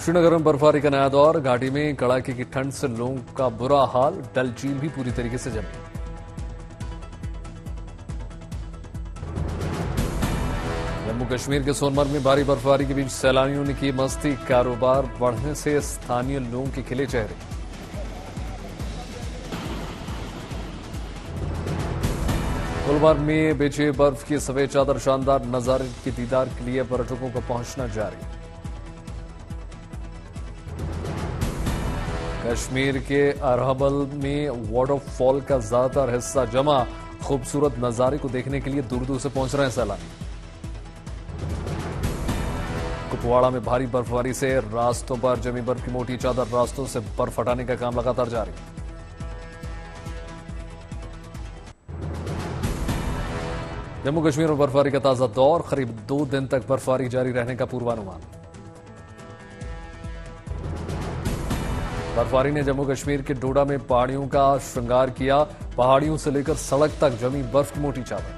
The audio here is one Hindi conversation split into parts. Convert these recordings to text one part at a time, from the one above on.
श्रीनगर में बर्फबारी का नया दौर। घाटी में कड़ाके की ठंड से लोगों का बुरा हाल। डल झील भी पूरी तरीके से जमी। जम्मू कश्मीर के सोनमर्ग में भारी बर्फबारी के बीच सैलानियों ने की मस्ती। कारोबार बढ़ने से स्थानीय लोगों के खिले चेहरे। गुलमर्ग में बिछे बर्फ की सफेद चादर। शानदार नजारे के दीदार के लिए पर्यटकों का पहुंचना जारी। कश्मीर के अरहबल में वाटरफॉल का ज्यादातर हिस्सा जमा। खूबसूरत नजारे को देखने के लिए दूर दूर से पहुंच रहे हैं सैलानी। कुपवाड़ा में भारी बर्फबारी से रास्तों पर जमी बर्फ की मोटी चादर। रास्तों से बर्फ हटाने का काम लगातार जारी। जम्मू कश्मीर में बर्फबारी का ताजा दौर। करीब 2 दिन तक बर्फबारी जारी रहने का पूर्वानुमान। बर्फबारी ने जम्मू कश्मीर के डोडा में पहाड़ियों का श्रृंगार किया। पहाड़ियों से लेकर सड़क तक जमी बर्फ की मोटी चादर।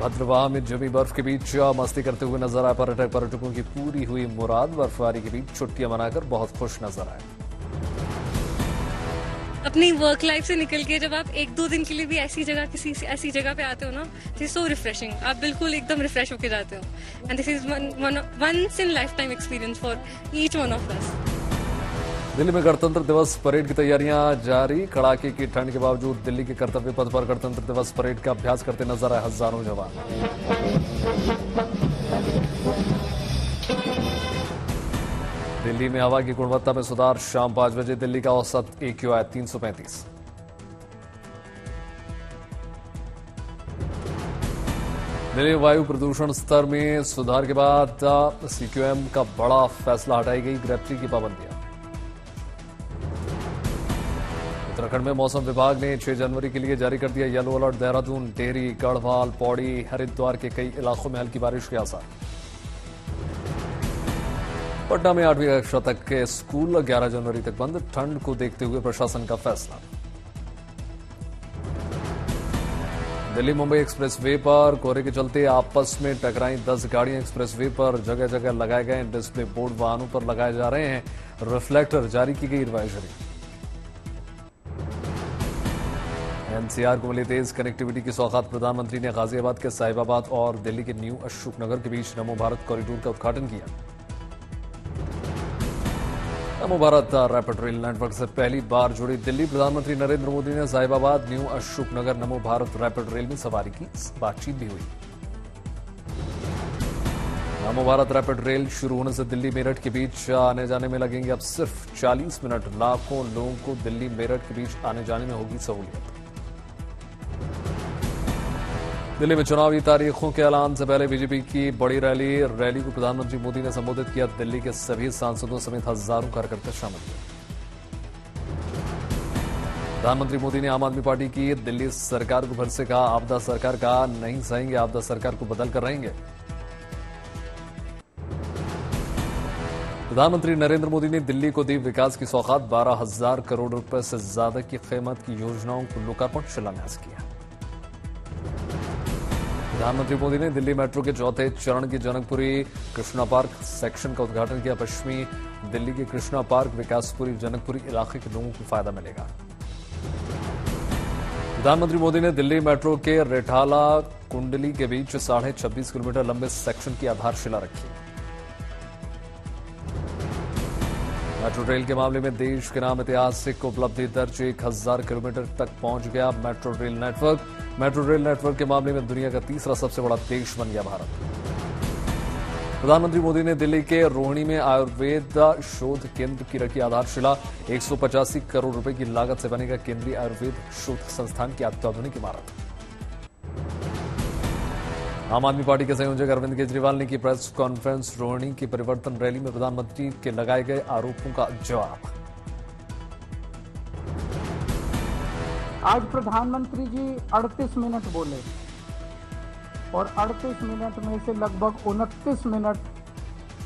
भद्रवाह में जमी बर्फ के बीच मस्ती करते हुए नजर आए पर्यटक। पर्यटकों की पूरी हुई मुराद। बर्फबारी के बीच छुट्टियां मनाकर बहुत खुश नजर आए। अपनी वर्क लाइफ से निकल के जब आप 1-2 दिन के लिए भी ऐसी जगह किसी ऐसी जगह पे आते हो ना, दिस सो रिफ्रेशिंग। आप बिल्कुल एकदम रिफ्रेश होके जाते हो। And this is once in life time experience for each one of us. Delhi में गणतंत्र दिवस परेड की तैयारियां जारी। कड़ाके की ठंड के बावजूद दिल्ली के कर्तव्य पथ पर गणतंत्र दिवस परेड का अभ्यास करते नजर आए हजारों जवान। दिल्ली में हवा की गुणवत्ता में सुधार। शाम 5 बजे दिल्ली का औसत AQI 335। दिल्ली वायु प्रदूषण स्तर में सुधार के बाद CQM का बड़ा फैसला। हटाई गई ग्रेप्टी की पाबंदियां। उत्तराखंड में मौसम विभाग ने 6 जनवरी के लिए जारी कर दिया येलो अलर्ट। देहरादून, टिहरी, गढ़वाल, पौड़ी, हरिद्वार के कई इलाकों में हल्की बारिश के आसार। पटना में 8वीं कक्षा तक के स्कूल 11 जनवरी तक बंद। ठंड को देखते हुए प्रशासन का फैसला। दिल्ली मुंबई एक्सप्रेस वे पर कोहरे के चलते आपस में टकराई 10 गाड़ियां। एक्सप्रेस वे पर जगह जगह लगाए गए डिस्प्ले बोर्ड वाहनों पर लगाए जा रहे हैं। रिफ्लेक्टर जारी की गई एडवाइजरी। NCR को मिली तेज कनेक्टिविटी की सौगात। प्रधानमंत्री ने गाजियाबाद के साहिबाबाद और दिल्ली के न्यू अशोकनगर के बीच नमो भारत कॉरिडोर का उद्घाटन किया। नमो भारत रैपिड रेल नेटवर्क से पहली बार जुड़ी दिल्ली। प्रधानमंत्री नरेंद्र मोदी ने साहिबाबाद, न्यू अशोकनगर नमो भारत रैपिड रेल में सवारी की। बातचीत भी हुई। नमो भारत रैपिड रेल शुरू होने से दिल्ली मेरठ के बीच आने जाने में लगेंगे अब सिर्फ 40 मिनट। लाखों लोगों को दिल्ली मेरठ के बीच आने जाने में होगी सहूलियत। दिल्ली में चुनावी तारीखों के ऐलान से पहले बीजेपी की बड़ी रैली को प्रधानमंत्री मोदी ने संबोधित किया। दिल्ली के सभी सांसदों समेत हजारों कार्यकर्ता शामिल हुए। प्रधानमंत्री मोदी ने आम आदमी पार्टी की दिल्ली सरकार को फिर से कहा, आपदा सरकार का नहीं सहेंगे, आपदा सरकार को बदल कर रहेंगे। प्रधानमंत्री नरेंद्र मोदी ने दिल्ली को दी विकास की सौगात। 12,000 करोड़ रुपए से ज्यादा की कीमत की योजनाओं को लोकार्पण शिलान्यास किया। प्रधानमंत्री मोदी ने दिल्ली मेट्रो के चौथे चरण की जनकपुरी कृष्णा पार्क सेक्शन का उद्घाटन किया। पश्चिमी दिल्ली के कृष्णा पार्क विकासपुरी जनकपुरी इलाके के लोगों को फायदा मिलेगा। प्रधानमंत्री मोदी ने दिल्ली मेट्रो के रेठाला कुंडली के बीच 26.5 किलोमीटर लंबे सेक्शन की आधारशिला रखी। मेट्रो रेल के मामले में देश के नाम ऐतिहासिक उपलब्धि दर्ज। 1000 किलोमीटर तक पहुंच गया metro rail network. Metro rail network के मामले में दुनिया का तीसरा सबसे बड़ा देश बन गया भारत। प्रधानमंत्री मोदी ने दिल्ली के रोहिणी में आयुर्वेद शोध केंद्र की रखी आधारशिला। 185 करोड़ रुपए की लागत से बनेगा केंद्रीय आयुर्वेद शोध संस्थान की अत्याधुनिक इमारत। आम आदमी पार्टी के संयोजक अरविंद केजरीवाल ने की प्रेस कॉन्फ्रेंस। रोहिणी की परिवर्तन रैली में प्रधानमंत्री के लगाए गए आरोपों का जवाब। आज प्रधानमंत्री जी 38 मिनट बोले और 38 मिनट में से लगभग 29 मिनट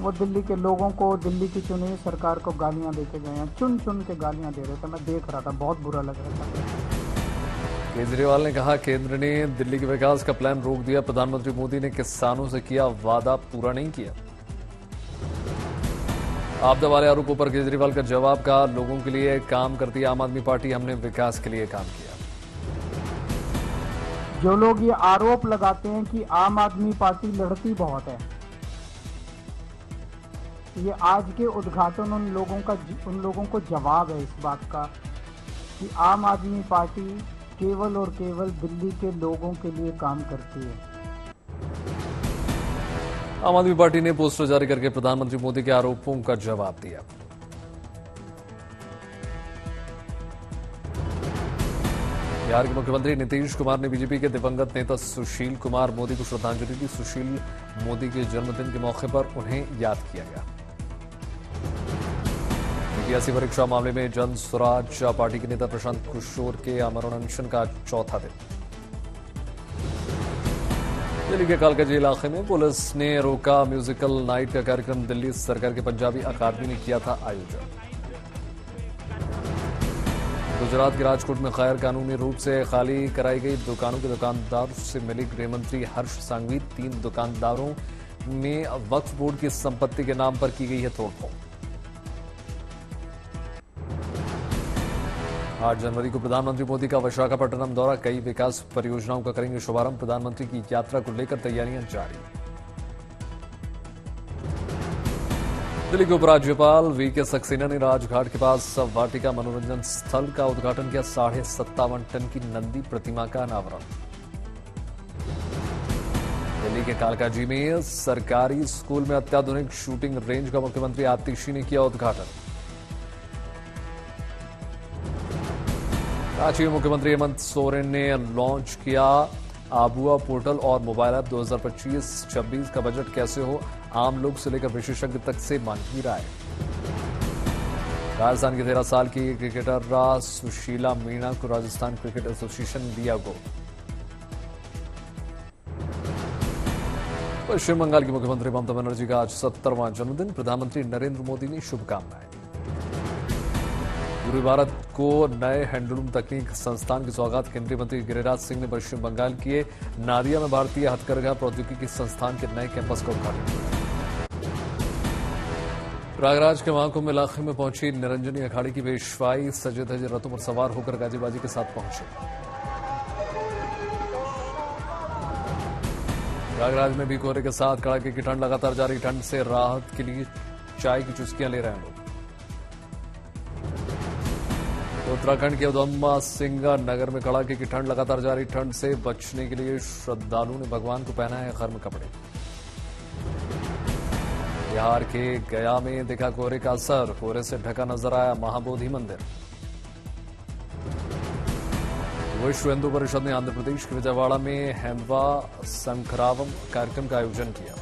वो दिल्ली के लोगों को, दिल्ली की चुनी हुई सरकार को गालियां देके गए हैं। चुन चुन के गालियां दे रहे थे। मैं देख रहा था, बहुत बुरा लग रहा था। केजरीवाल ने कहा, केंद्र ने दिल्ली के विकास का प्लान रोक दिया। प्रधानमंत्री मोदी ने किसानों से किया वादा, पूरा नहीं किया। आपदा वाले आरोपों पर केजरीवाल का जवाब, कहा लोगों के लिए काम करती है आम आदमी पार्टी, हमने विकास के लिए काम किया। जो लोग ये आरोप लगाते हैं कि आम आदमी पार्टी लड़ती बहुत है, ये आज के उद्घाटन उन लोगों को जवाब है इस बात का कि आम आदमी पार्टी केवल और केवल दिल्ली के लोगों के लिए काम करती है। आम आदमी पार्टी ने पोस्टर जारी करके प्रधानमंत्री मोदी के आरोपों का जवाब दिया। बिहार के मुख्यमंत्री नीतीश कुमार ने बीजेपी के दिवंगत नेता सुशील कुमार मोदी को श्रद्धांजलि दी। सुशील मोदी के जन्मदिन के मौके पर उन्हें याद किया गया। यूपीएससी परीक्षा मामले में जन स्वराज पार्टी के नेता प्रशांत किशोर के अमरण अनशन का चौथा दिन। दिल्ली के कालकाजी इलाके में पुलिस ने रोका म्यूजिकल नाइट का कार्यक्रम। दिल्ली सरकार के पंजाबी अकादमी ने किया था आयोजन। गुजरात के राजकोट में गैर कानूनी रूप से खाली कराई गई दुकानों के दुकानदारों से मिली गृह मंत्री हर्ष सांघवी। 3 दुकानदारों में वक्फ बोर्ड की संपत्ति के नाम पर की गई है तोड़फोड़। 8 जनवरी को प्रधानमंत्री मोदी का विशाखापट्टनम दौरा, कई विकास परियोजनाओं का करेंगे शुभारंभ। प्रधानमंत्री की यात्रा को लेकर तैयारियां जारी। दिल्ली के उपराज्यपाल वीके सक्सेना ने राजघाट के पास वाटिका मनोरंजन स्थल का उद्घाटन किया। 57.5 टन की नंदी प्रतिमा का अनावरण। दिल्ली के कालकाजी में सरकारी स्कूल में अत्याधुनिक शूटिंग रेंज का मुख्यमंत्री आतिशी ने किया उद्घाटन। रांची में मुख्यमंत्री हेमंत सोरेन ने लॉन्च किया आबुआ पोर्टल और मोबाइल ऐप। 2025-26 का बजट कैसे हो, आम लोग से लेकर विशेषज्ञ तक से मांगी राय। राजस्थान के 13 साल की क्रिकेटर सुशीला मीणा को राजस्थान क्रिकेट एसोसिएशन ने दिया गोल्ड। पश्चिम बंगाल की मुख्यमंत्री ममता बनर्जी का आज 70वां जन्मदिन। प्रधानमंत्री नरेंद्र मोदी ने शुभकामनाएं। पूर्वी भारत को नए हैंडलूम तकनीक संस्थान की सौगात। केंद्रीय मंत्री गिरिराज सिंह ने पश्चिम बंगाल के नादिया में भारतीय हथकरघा प्रौद्योगिकी संस्थान के नए कैंपस का उद्घाटन किया। प्रयागराज के महाकुंभ इलाके में पहुंची निरंजनी अखाड़े की पेशवाई। सजे धजे रथों पर सवार होकर गाजीबाजी के साथ पहुंचे। प्रयागराज में भी कोहरे के साथ कड़ाके की ठंड, लगातार जारी ठंड से राहत के लिए चाय की चुस्कियां ले रहे हैं लोग। उत्तराखंड के उधम सिंह नगर में कड़ाके की ठंड, लगातार जारी ठंड से बचने के लिए श्रद्धालुओं ने भगवान को पहना है गर्म कपड़े। बिहार के गया में दिखा कोहरे का असर, कोहरे से ढका नजर आया महाबोधि मंदिर। विश्व हिंदू परिषद ने आंध्र प्रदेश के विजयवाड़ा में हेमवा संखरावम कार्यक्रम का आयोजन किया।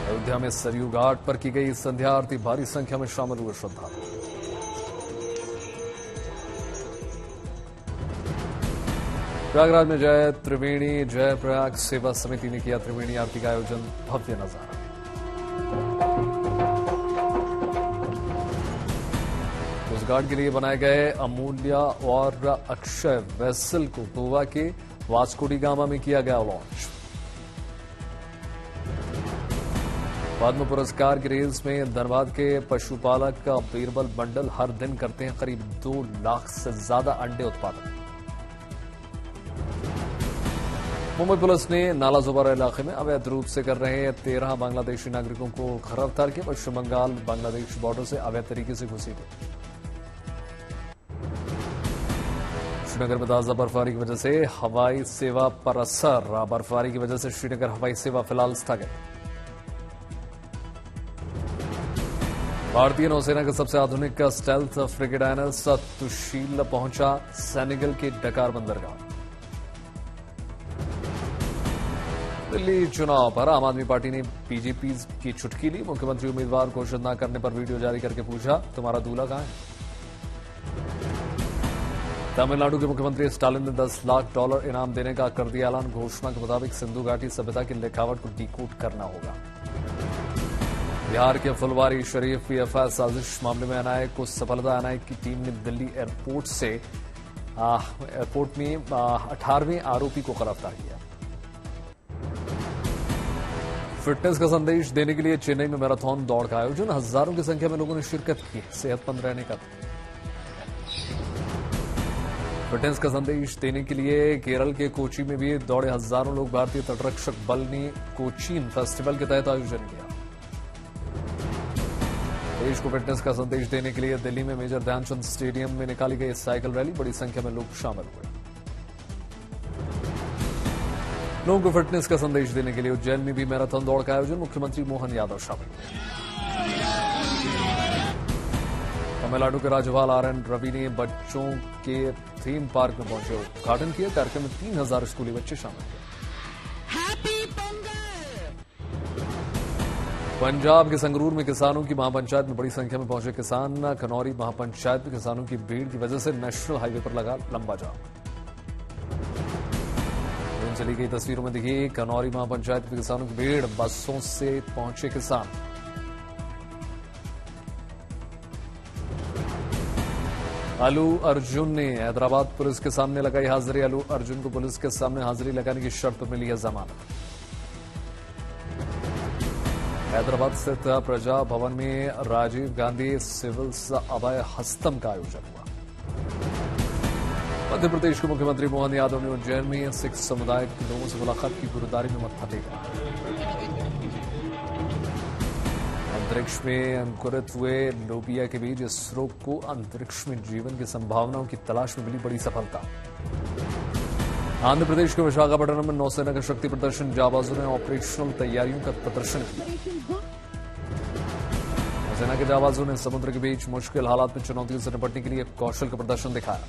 अयोध्या में सरयू घाट पर की गई संध्या आरती, भारी संख्या में शामिल हुए श्रद्धालु। प्रयागराज में जय त्रिवेणी जय प्रयाग सेवा समिति ने किया त्रिवेणी आरती का आयोजन, भव्य नजारा। उस घाट के लिए बनाए गए अमूल्य और अक्षय वेसल को गोवा के वास्को डी गामा में किया गया लॉन्च। पद्म पुरस्कार की रेस में धनबाद के पशुपालक बीरबल मंडल हर दिन करते हैं करीब 2 लाख से ज्यादा अंडे उत्पादन। मुंबई पुलिस ने नालाजोबारा इलाके में अवैध रूप से कर रहे 13 बांग्लादेशी नागरिकों को गिरफ्तार किया। पश्चिम बंगाल बांग्लादेश बॉर्डर से अवैध तरीके से घुसी थी। श्रीनगर में ताजा बर्फबारी की वजह से हवाई सेवा पर असर। बर्फबारी की वजह से श्रीनगर हवाई सेवा फिलहाल स्थगित। भारतीय नौसेना का सबसे आधुनिक स्टेल्थ फ्रिगेट INS तुशील पहुंचा सेनेगल के डकार बंदरगाह। दिल्ली चुनाव पर आम आदमी पार्टी ने बीजेपी की चुटकी ली। मुख्यमंत्री उम्मीदवार घोषित न करने पर वीडियो जारी करके पूछा, तुम्हारा दूल्हा कहां है? तमिलनाडु के मुख्यमंत्री स्टालिन ने $10 लाख इनाम देने का कर दिया ऐलान। घोषणा के मुताबिक सिंधु घाटी सभ्यता की लिखावट को डिकोड करना होगा। बिहार के फुलवारी शरीफ PFI साजिश मामले में एनआईए को सफलता। एनआईए की टीम ने दिल्ली एयरपोर्ट में 18वें आरोपी को गिरफ्तार किया। फिटनेस का संदेश देने के लिए चेन्नई में मैराथन दौड़ का आयोजन, हजारों की संख्या में लोगों ने शिरकत की। सेहतमंद रहने का फिटनेस का संदेश देने के लिए केरल के कोची में भी दौड़े हजारों लोग। भारतीय तटरक्षक बल ने कोचीन फेस्टिवल के तहत आयोजन किया। देश को फिटनेस का संदेश देने के लिए दिल्ली में मेजर ध्यानचंद स्टेडियम में निकाली गई साइकिल रैली, बड़ी संख्या में लोग शामिल हुए। लोगों को फिटनेस का संदेश देने के लिए उज्जैन में भी मैराथन दौड़ का आयोजन, मुख्यमंत्री मोहन यादव शामिल हुए। तमिलनाडु के राज्यपाल आर.एन. रवि ने बच्चों के थीम पार्क में पहुंचे, उद्घाटन किया। कार्यक्रम में 3000 स्कूली बच्चे शामिल हुए। पंजाब के संगरूर में किसानों की महापंचायत में बड़ी संख्या में पहुंचे किसान। खनौरी महापंचायत में किसानों की भीड़ की वजह से नेशनल हाईवे पर लगा लंबा जाम। चली गई तस्वीरों में दिखी खनौरी महापंचायत में किसानों की भीड़, बसों से पहुंचे किसान। अल्लू अर्जुन ने हैदराबाद पुलिस के सामने लगाई हाजिरी। अल्लू अर्जुन को पुलिस के सामने हाजिरी लगाने की शर्त पर मिली है जमानत। हैदराबाद स्थित प्रजा भवन में राजीव गांधी सिविल अभय हस्तम का आयोजन हुआ। मध्य प्रदेश के मुख्यमंत्री मोहन यादव ने उज्जैन में सिख समुदाय के लोगों से मुलाकात की, गुरुद्वारे में मत्था टेका। अंतरिक्ष में अंकुरित हुए लोबिया के बीज, इसरो को अंतरिक्ष में जीवन की संभावनाओं की तलाश में मिली बड़ी सफलता। आंध्र प्रदेश के विशाखापट्टनम में नौसेना का शक्ति प्रदर्शन, जाबाजों ने ऑपरेशनल तैयारियों का प्रदर्शन किया। नौसेना के जाबाजों ने समुद्र के बीच मुश्किल हालात में चुनौतियों से निपटने के लिए कौशल का प्रदर्शन दिखाया।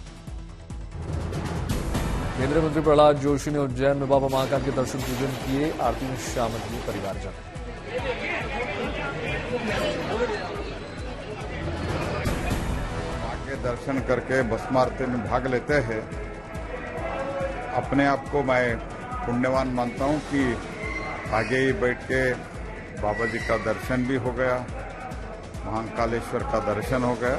केंद्रीय मंत्री प्रहलाद जोशी ने उज्जैन में बाबा महाकाल के दर्शन पूजन किए, आरती में शामिल हुए परिवारजन। आगे दर्शन करके भस्म आरती में भाग लेते हैं। अपने आप को मैं पुण्यवान मानता हूं कि आगे ही बैठ के बाबा जी का दर्शन भी हो गया, महाकालेश्वर का दर्शन हो गया।